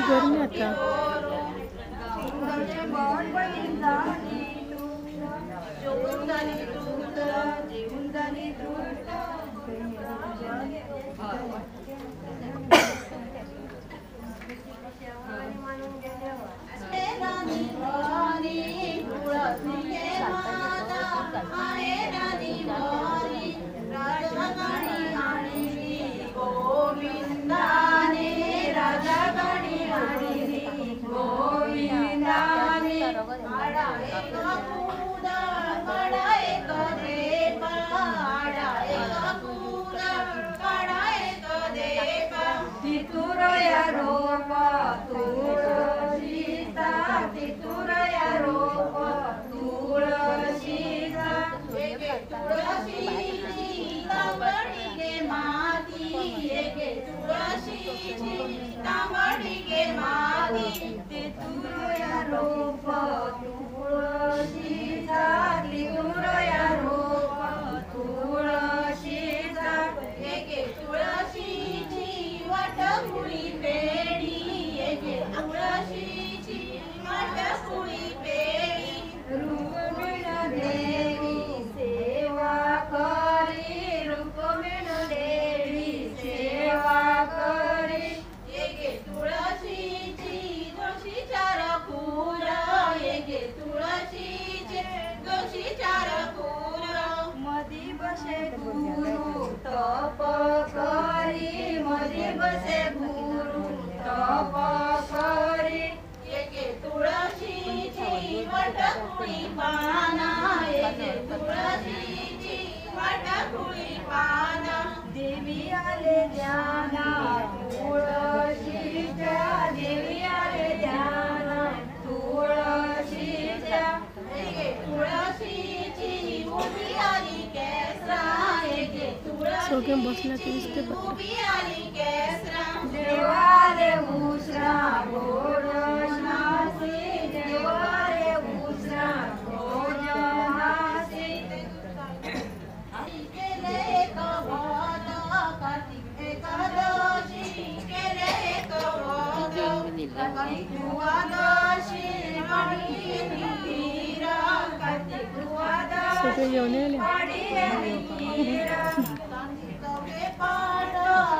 गर्मी आता देवी आले ध्याना तुळशीच्या देवी आले ध्याना तुळशीच्या तुळशीची उभी आली केसरा सगळे बसल्या की दिसते उभी आली केसरा देवाले उसरा भोजनासी देवाले उसरा भोजनासी केले कवत कार्तिक एकादशी केले कवत कार्तिक द्वादशी मीरा कार्तिक द्वादशी सगळे जेवण आले पाट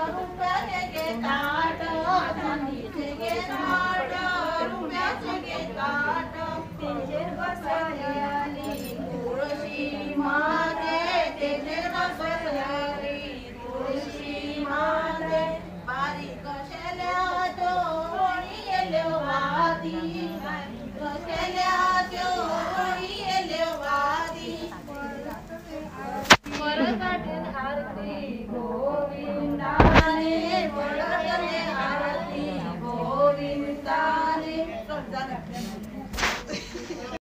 रुपयाचे गे ताट चांदीचे गे ताट रुपयाचे गे ताट तेजेर बसली तुळशी मा आहे